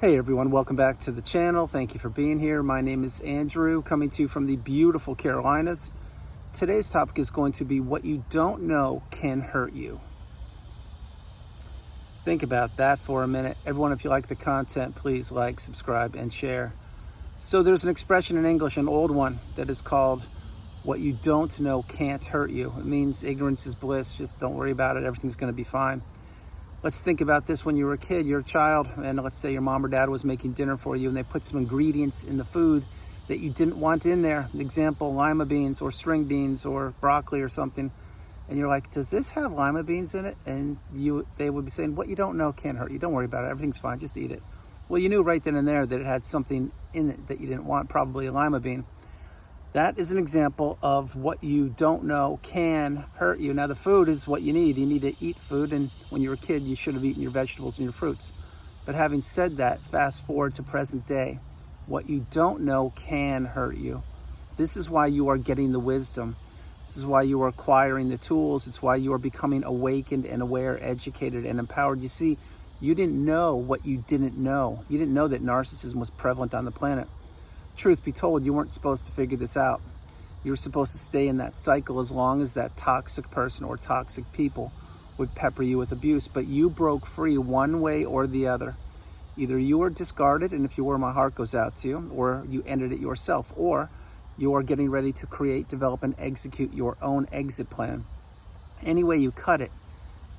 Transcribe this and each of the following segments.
Hey everyone, welcome back to the channel. Thank you for being here. My name is Andrew, coming to you from the beautiful Carolinas. Today's topic is going to be what you don't know can hurt you. Think about that for a minute. Everyone, if you like the content, please like, subscribe, and share. So there's an expression in English, an old one, that is called, what you don't know can't hurt you. It means ignorance is bliss. Just don't worry about it. Everything's going to be fine. Let's think about this when you were a kid, you're a child, and let's say your mom or dad was making dinner for you and they put some ingredients in the food that you didn't want in there. Example, lima beans or string beans or broccoli or something. And you're like, does this have lima beans in it? And they would be saying, what you don't know can't hurt you. Don't worry about it. Everything's fine. Just eat it. Well, you knew right then and there that it had something in it that you didn't want, probably a lima bean. That is an example of what you don't know can hurt you. Now, the food is what you need. You need to eat food, and when you were a kid, you should have eaten your vegetables and your fruits. But having said that, fast forward to present day, what you don't know can hurt you. This is why you are getting the wisdom. This is why you are acquiring the tools. It's why you are becoming awakened and aware, educated, and empowered. You see, you didn't know what you didn't know. You didn't know that narcissism was prevalent on the planet. Truth be told, you weren't supposed to figure this out. You were supposed to stay in that cycle as long as that toxic person or toxic people would pepper you with abuse. But you broke free one way or the other. Either you were discarded, and if you were, my heart goes out to you, or you ended it yourself, or you are getting ready to create, develop, and execute your own exit plan. Any way you cut it,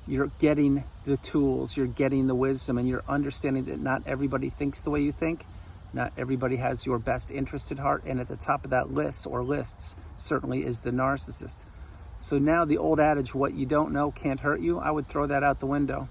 you're getting the tools, you're getting the wisdom, and you're understanding that not everybody thinks the way you think. Not everybody has your best interest at heart, and at the top of that list, or lists, certainly is the narcissist. So now the old adage, what you don't know can't hurt you, I would throw that out the window.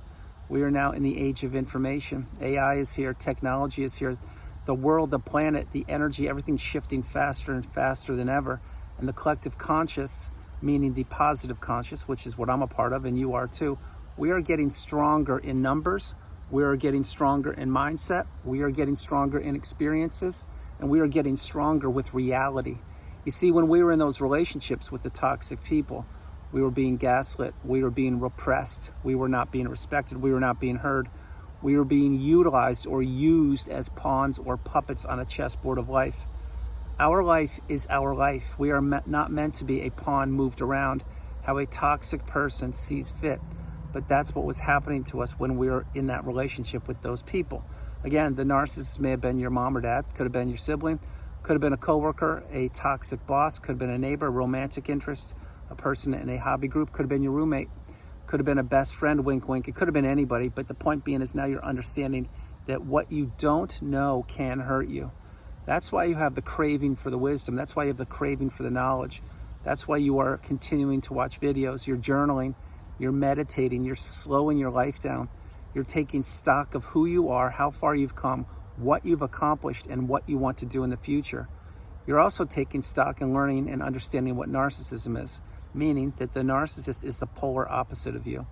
We are now in the age of information. AI is here, technology is here. The world, the planet, the energy, everything's shifting faster and faster than ever. And the collective conscious, meaning the positive conscious, which is what I'm a part of, and you are too, we are getting stronger in numbers. We are getting stronger in mindset, we are getting stronger in experiences, and we are getting stronger with reality. You see, when we were in those relationships with the toxic people, we were being gaslit, we were being repressed, we were not being respected, we were not being heard, we were being utilized or used as pawns or puppets on a chessboard of life. Our life is our life. We are not meant to be a pawn moved around how a toxic person sees fit. But that's what was happening to us when we were in that relationship with those people. Again, the narcissist may have been your mom or dad, could have been your sibling, could have been a coworker, a toxic boss, could have been a neighbor, a romantic interest, a person in a hobby group, could have been your roommate, could have been a best friend, wink, wink. It could have been anybody, but the point being is now you're understanding that what you don't know can hurt you. That's why you have the craving for the wisdom. That's why you have the craving for the knowledge. That's why you are continuing to watch videos, you're journaling, you're meditating, you're slowing your life down. You're taking stock of who you are, how far you've come, what you've accomplished, and what you want to do in the future. You're also taking stock and learning and understanding what narcissism is, meaning that the narcissist is the polar opposite of you.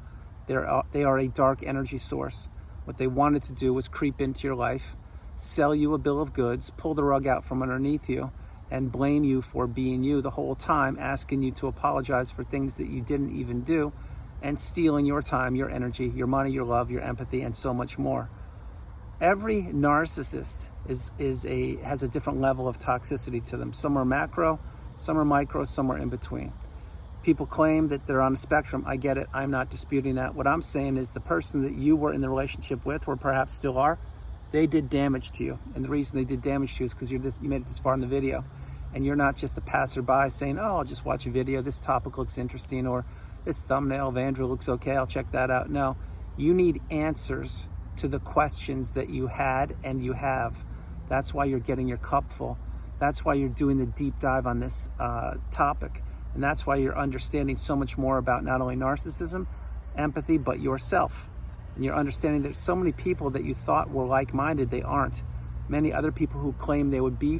They are a dark energy source. What they wanted to do was creep into your life, sell you a bill of goods, pull the rug out from underneath you, and blame you for being you the whole time, asking you to apologize for things that you didn't even do, and stealing your time, your energy, your money, your love, your empathy, and so much more. Every narcissist has a different level of toxicity to them. Some are macro, some are micro, some are in between. People claim that they're on a spectrum. I get it. I'm not disputing that. What I'm saying is the person that you were in the relationship with, or perhaps still are, they did damage to you. And the reason they did damage to you is because you made it this far in the video. And you're not just a passerby saying, oh, I'll just watch a video. This topic looks interesting, or this thumbnail of Andrew looks okay, I'll check that out. No, you need answers to the questions that you had and you have. That's why you're getting your cup full. That's why you're doing the deep dive on this topic. And that's why you're understanding so much more about not only narcissism, empathy, but yourself. And you're understanding that so many people that you thought were like-minded, they aren't. Many other people who claim they would be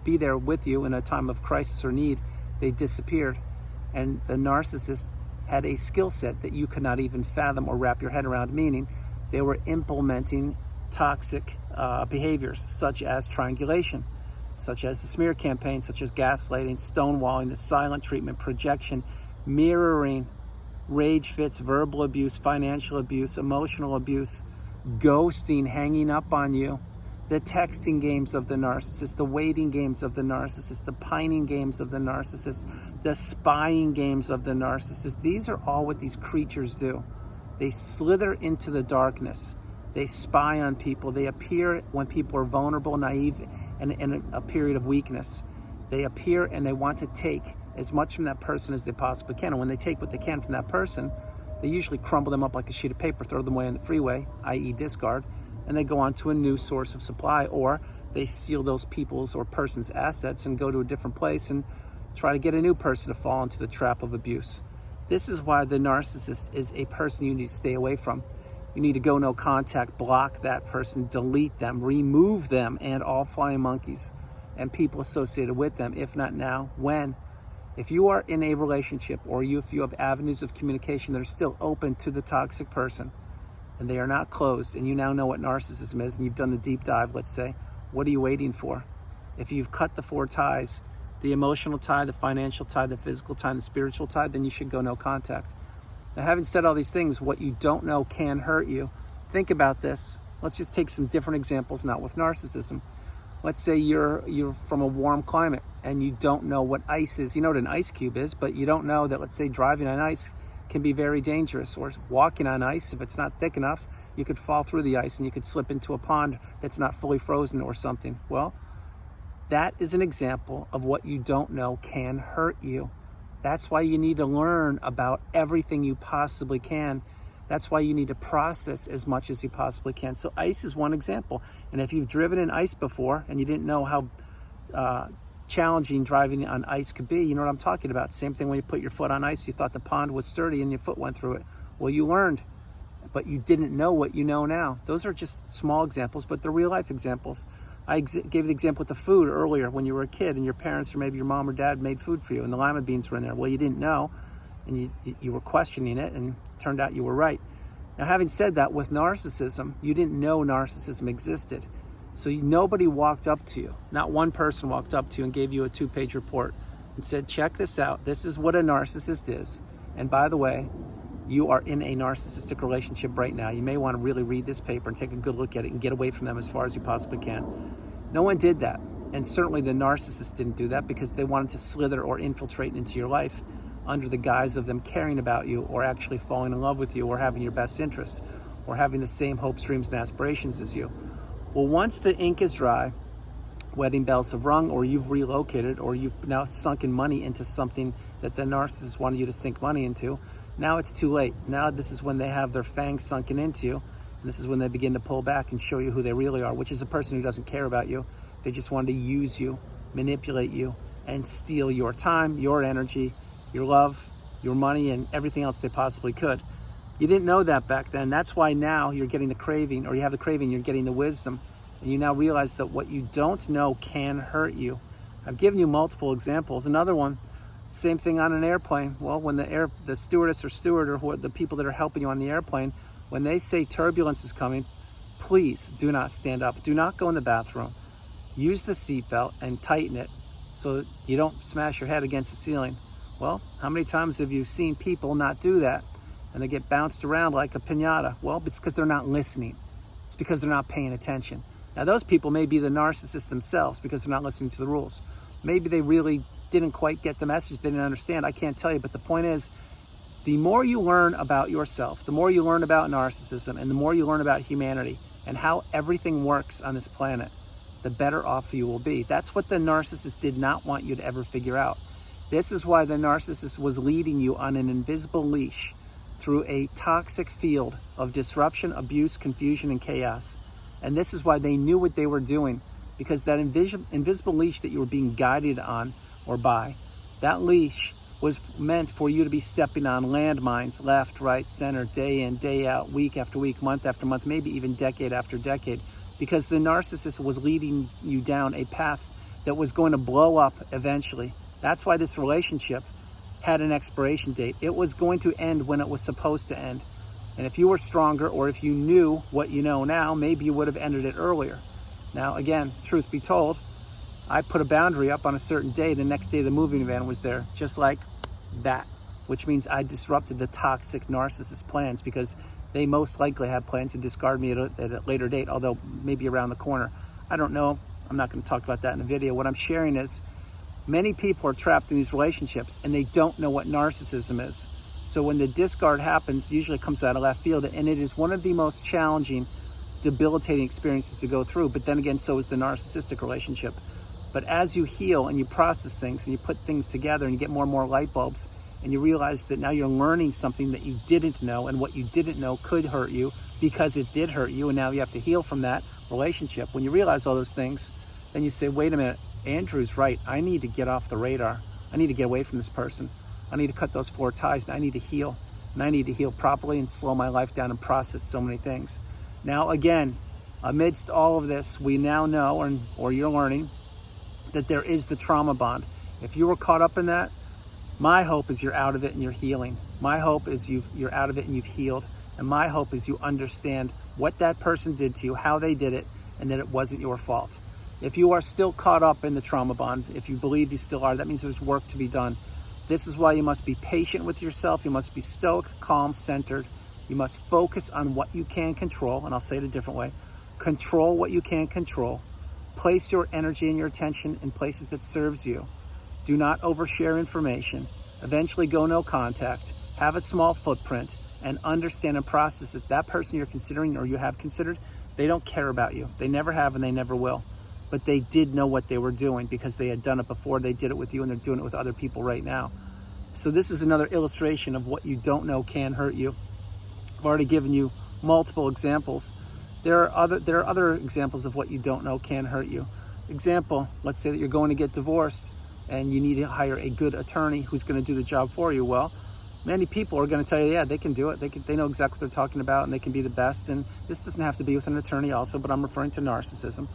there with you in a time of crisis or need, they disappeared. And the narcissist had a skill set that you could not even fathom or wrap your head around, meaning they were implementing toxic behaviors such as triangulation, such as the smear campaign, such as gaslighting, stonewalling, the silent treatment, projection, mirroring, rage fits, verbal abuse, financial abuse, emotional abuse, ghosting, hanging up on you, the texting games of the narcissist, the waiting games of the narcissist, the pining games of the narcissist, the spying games of the narcissist. These are all what these creatures do. They slither into the darkness. They spy on people. They appear when people are vulnerable, naive, and in a period of weakness. They appear and they want to take as much from that person as they possibly can. And when they take what they can from that person, they usually crumble them up like a sheet of paper, throw them away in the freeway, i.e. discard, and they go on to a new source of supply, or they steal those people's or person's assets and go to a different place and try to get a new person to fall into the trap of abuse. This is why the narcissist is a person you need to stay away from. You need to go no contact, block that person, delete them, remove them and all flying monkeys and people associated with them. If not now, when? If you are in a relationship, or if you have avenues of communication that are still open to the toxic person and they are not closed, and you now know what narcissism is and you've done the deep dive, let's say, what are you waiting for? If you've cut the 4 ties, the emotional tie, the financial tie, the physical tie, and the spiritual tie, then you should go no contact. Now, having said all these things, what you don't know can hurt you. Think about this. Let's just take some different examples, not with narcissism. Let's say you're from a warm climate and you don't know what ice is. You know what an ice cube is, but you don't know that, let's say, driving on ice can be very dangerous, or walking on ice, if it's not thick enough, you could fall through the ice and you could slip into a pond that's not fully frozen or something. Well, that is an example of what you don't know can hurt you. That's why you need to learn about everything you possibly can. That's why you need to process as much as you possibly can. So ice is one example. And if you've driven in ice before and you didn't know how challenging driving on ice could be, you know what I'm talking about. Same thing when you put your foot on ice, you thought the pond was sturdy and your foot went through it. Well, you learned, but you didn't know what you know now. Those are just small examples, but they're real life examples. I gave the example with the food earlier when you were a kid and your parents or maybe your mom or dad made food for you and the lima beans were in there. Well, you didn't know and you were questioning it, and it turned out you were right. Now, having said that, with narcissism, you didn't know narcissism existed. So nobody walked up to you. Not one person walked up to you and gave you a 2-page report and said, check this out. This is what a narcissist is. And by the way, you are in a narcissistic relationship right now. You may want to really read this paper and take a good look at it and get away from them as far as you possibly can. No one did that. And certainly the narcissist didn't do that because they wanted to slither or infiltrate into your life under the guise of them caring about you, or actually falling in love with you, or having your best interest, or having the same hopes, dreams, and aspirations as you. Well, once the ink is dry, wedding bells have rung, or you've relocated, or you've now sunken money into something that the narcissist wanted you to sink money into, now it's too late. Now this is when they have their fangs sunken into you, and this is when they begin to pull back and show you who they really are, which is a person who doesn't care about you. They just want to use you, manipulate you, and steal your time, your energy, your love, your money, and everything else they possibly could. You didn't know that back then. That's why now you're getting the craving, or you have the craving, you're getting the wisdom, and you now realize that what you don't know can hurt you. I've given you multiple examples. Another one, same thing on an airplane. Well, when the stewardess or steward, or the people that are helping you on the airplane, when they say turbulence is coming, please do not stand up. Do not go in the bathroom. Use the seatbelt and tighten it so that you don't smash your head against the ceiling. Well, how many times have you seen people not do that and they get bounced around like a piñata? Well, it's because they're not listening. It's because they're not paying attention. Now, those people may be the narcissists themselves because they're not listening to the rules. Maybe they really didn't quite get the message. They didn't understand. I can't tell you. But the point is, the more you learn about yourself, the more you learn about narcissism, and the more you learn about humanity and how everything works on this planet, the better off you will be. That's what the narcissist did not want you to ever figure out. This is why the narcissist was leading you on an invisible leash through a toxic field of disruption, abuse, confusion, and chaos. And this is why they knew what they were doing, because that invisible leash that you were being guided on or by, that leash was meant for you to be stepping on landmines left, right, center, day in, day out, week after week, month after month, maybe even decade after decade, because the narcissist was leading you down a path that was going to blow up eventually. That's why this relationship had an expiration date. It was going to end when it was supposed to end. And if you were stronger, or if you knew what you know now, maybe you would have ended it earlier. Now, again, truth be told, I put a boundary up on a certain day. The next day, the moving van was there, just like that, which means I disrupted the toxic narcissist plans, because they most likely have plans to discard me at a later date, although maybe around the corner. I don't know. I'm not going to talk about that in the video. What I'm sharing is many people are trapped in these relationships and they don't know what narcissism is. So when the discard happens, usually it comes out of left field, and it is one of the most challenging, debilitating experiences to go through. But then again, so is the narcissistic relationship. But as you heal and you process things and you put things together and you get more and more light bulbs, and you realize that now you're learning something that you didn't know, and what you didn't know could hurt you because it did hurt you, and now you have to heal from that relationship. When you realize all those things, then you say, wait a minute, Andrew's right. I need to get off the radar. I need to get away from this person. I need to cut those 4 ties, and I need to heal. And I need to heal properly and slow my life down and process so many things. Now, again, amidst all of this, we now know, or you're learning, that there is the trauma bond. If you were caught up in that, my hope is you're out of it and you're healing. My hope is you're out of it and you've healed. And my hope is you understand what that person did to you, how they did it, and that it wasn't your fault. If you are still caught up in the trauma bond, if you believe you still are, that means there's work to be done. This is why you must be patient with yourself. You must be stoic, calm, centered. You must focus on what you can control, and I'll say it a different way. Control what you can control. Place your energy and your attention in places that serves you. Do not overshare information. Eventually go no contact. Have a small footprint, and understand and process that that person you're considering or you have considered, they don't care about you. They never have and they never will. But they did know what they were doing because they had done it before. They did it with you and they're doing it with other people right now. So this is another illustration of what you don't know can hurt you. I've already given you multiple examples. There are other examples of what you don't know can hurt you. Example, let's say that you're going to get divorced and you need to hire a good attorney who's going to do the job for you. Well, many people are going to tell you, yeah, they can do it. They know exactly what they're talking about and they can be the best. And this doesn't have to be with an attorney also, but I'm referring to narcissism.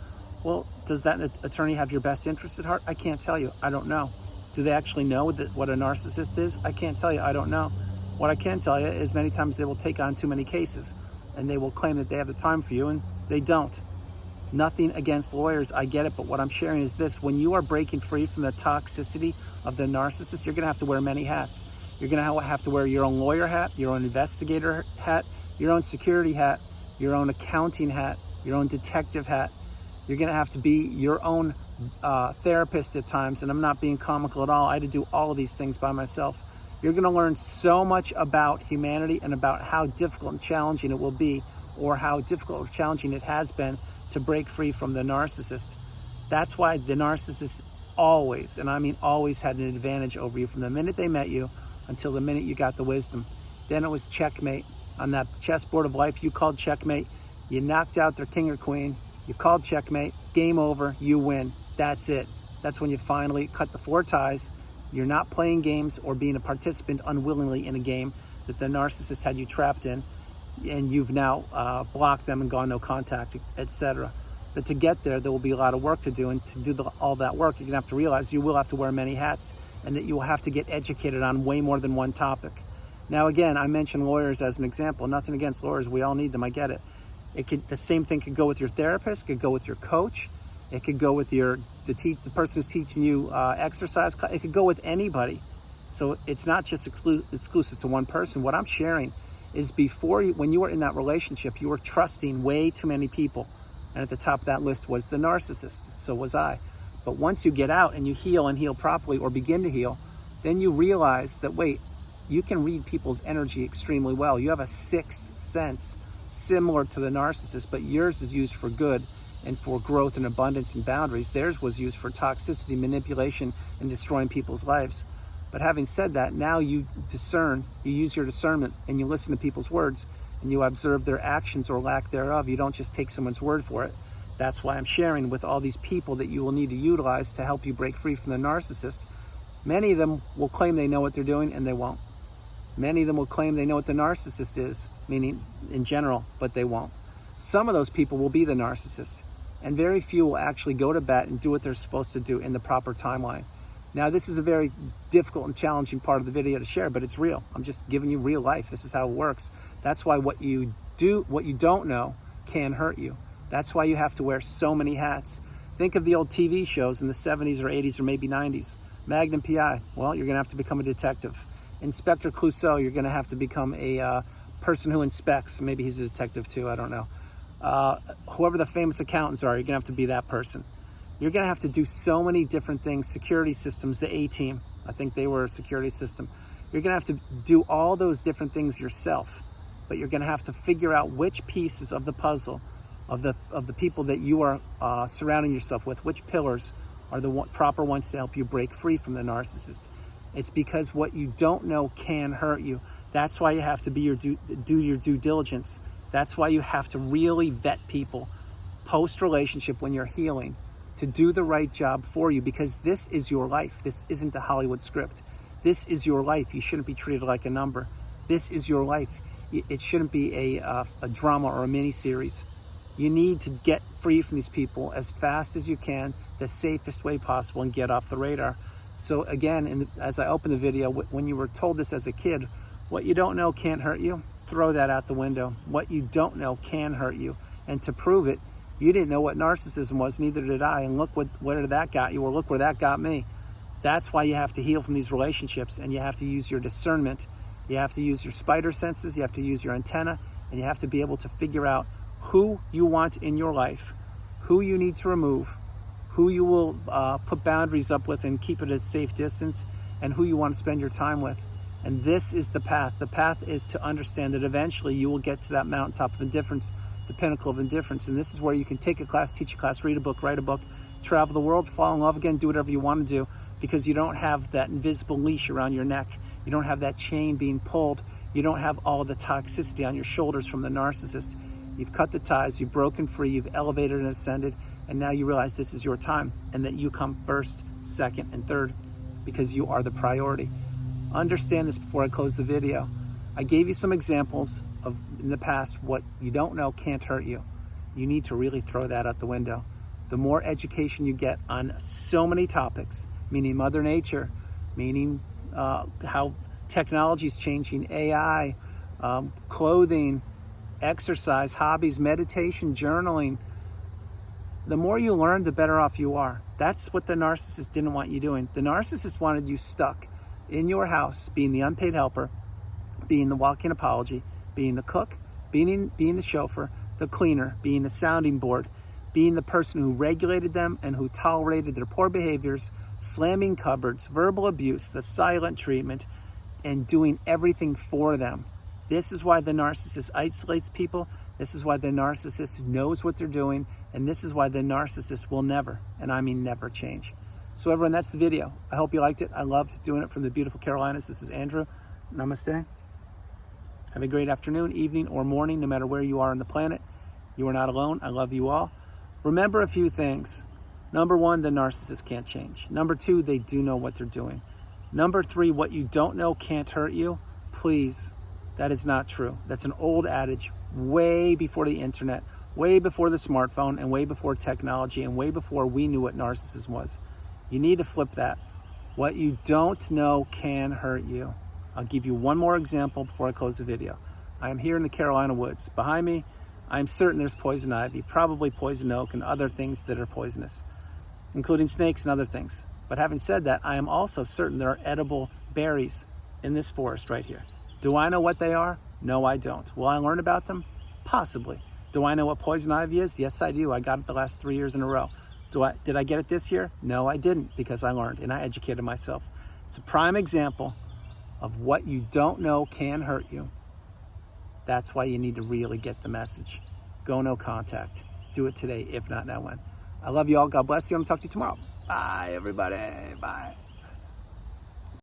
Well, does that attorney have your best interest at heart? I can't tell you. I don't know. Do they actually know what a narcissist is? I can't tell you. I don't know. What I can tell you is many times they will take on too many cases and they will claim that they have the time for you and they don't. Nothing against lawyers, I get it, but what I'm sharing is this. When you are breaking free from the toxicity of the narcissist, you're going to have to wear many hats. You're going to have to wear your own lawyer hat, your own investigator hat, your own security hat, your own accounting hat, your own detective hat. You're going to have to be your own therapist at times, and I'm not being comical at all. I had to do all of these things by myself. You're going to learn so much about humanity and about how difficult and challenging it will be, or how difficult or challenging it has been to break free from the narcissist. That's why the narcissist always, and I mean always, had an advantage over you from the minute they met you until the minute you got the wisdom. Then it was checkmate. On that chessboard of life, you called checkmate. You knocked out their king or queen. You called checkmate. Game over. You win. That's it. That's when you finally cut the 4 ties. You're not playing games or being a participant unwillingly in a game that the narcissist had you trapped in, and you've now blocked them and gone no contact, etc. But to get there will be a lot of work to do, and to do all that work, you're going to have to realize you will have to wear many hats, and that you will have to get educated on way more than one topic. Now, again, I mentioned lawyers as an example. Nothing against lawyers. We all need them. I get it. The same thing could go with your therapist, could go with your coach. It could go with the person who's teaching you exercise. It could go with anybody. So it's not just exclusive to one person. What I'm sharing is when you were in that relationship, you were trusting way too many people. And at the top of that list was the narcissist. So was I. But once you get out and you heal and heal properly, or begin to heal, then you realize that, wait, you can read people's energy extremely well. You have a 6th sense similar to the narcissist, but yours is used for good and for growth and abundance and boundaries. Theirs was used for toxicity, manipulation, and destroying people's lives. But having said that, now you discern, you use your discernment, and you listen to people's words, and you observe their actions or lack thereof. You don't just take someone's word for it. That's why I'm sharing with all these people that you will need to utilize to help you break free from the narcissist. Many of them will claim they know what they're doing, and they won't. Many of them will claim they know what the narcissist is, meaning in general, but they won't. Some of those people will be the narcissist, and very few will actually go to bat and do what they're supposed to do in the proper timeline. Now, this is a very difficult and challenging part of the video to share, but it's real. I'm just giving you real life. This is how it works. That's why what you don't know can hurt you. That's why you have to wear so many hats. Think of the old TV shows in the 70s or 80s or maybe 90s. Magnum PI, well, you're going to have to become a detective. Inspector Clouseau, you're going to have to become a person who inspects, maybe he's a detective too, I don't know. Whoever the famous accountants are, you're gonna have to be that person. You're gonna have to do so many different things. Security systems, the A-team, I think they were a security system. You're gonna have to do all those different things yourself, but you're gonna have to figure out which pieces of the puzzle of the people that you are surrounding yourself with, which pillars are the proper ones to help you break free from the narcissist. It's because what you don't know can hurt you. That's why you have to do your due diligence. That's why you have to really vet people post-relationship when you're healing to do the right job for you, because this is your life. This isn't a Hollywood script. This is your life. You shouldn't be treated like a number. This is your life. It shouldn't be a drama or a mini-series. You need to get free from these people as fast as you can, the safest way possible, and get off the radar. So again, as I open the video, when you were told this as a kid, what you don't know can't hurt you, throw that out the window. What you don't know can hurt you. And to prove it, you didn't know what narcissism was, neither did I. And look where that got you, or look where that got me. That's why you have to heal from these relationships, and you have to use your discernment. You have to use your spider senses, you have to use your antenna, and you have to be able to figure out who you want in your life, who you need to remove, who you will put boundaries up with and keep it at safe distance, and who you want to spend your time with. And this is the path. The path is to understand that eventually you will get to that mountaintop of indifference, the pinnacle of indifference. And this is where you can take a class, teach a class, read a book, write a book, travel the world, fall in love again, do whatever you want to do, because you don't have that invisible leash around your neck. You don't have that chain being pulled. You don't have all of the toxicity on your shoulders from the narcissist. You've cut the ties, you've broken free, you've elevated and ascended, and now you realize this is your time, and that you come first, second, and third, because you are the priority. Understand this before I close the video. I gave you some examples of, in the past, what you don't know can't hurt you. You need to really throw that out the window. The more education you get on so many topics, meaning Mother Nature, meaning how technology is changing, AI, clothing, exercise, hobbies, meditation, journaling, the more you learn, the better off you are. That's what the narcissist didn't want you doing. The narcissist wanted you stuck in your house, being the unpaid helper, being the walk-in apology, being the cook, being the chauffeur, the cleaner, being the sounding board, being the person who regulated them and who tolerated their poor behaviors, slamming cupboards, verbal abuse, the silent treatment, and doing everything for them. This is why the narcissist isolates people. This is why the narcissist knows what they're doing. And this is why the narcissist will never, and I mean never, change. So everyone, that's the video. I hope you liked it. I loved doing it from the beautiful Carolinas. This is Andrew. Namaste. Have a great afternoon, evening, or morning, no matter where you are on the planet. You are not alone. I love you all. Remember a few things. Number one, the narcissist can't change. Number two, they do know what they're doing. Number three, what you don't know can't hurt you. Please, that is not true. That's an old adage, way before the internet, way before the smartphone, and way before technology, and way before we knew what narcissism was. You need to flip that. What you don't know can hurt you. I'll give you one more example before I close the video. I am here in the Carolina woods. Behind me, I'm certain there's poison ivy, probably poison oak, and other things that are poisonous, including snakes and other things. But having said that, I am also certain there are edible berries in this forest right here. Do I know what they are? No, I don't. Will I learn about them? Possibly. Do I know what poison ivy is? Yes, I do. I got it the last 3 years in a row. Did I get it this year? No, I didn't, because I learned and I educated myself. It's a prime example of what you don't know can hurt you. That's why you need to really get the message. Go no contact. Do it today, if not now when. I love you all. God bless you. I'm going to talk to you tomorrow. Bye, everybody. Bye.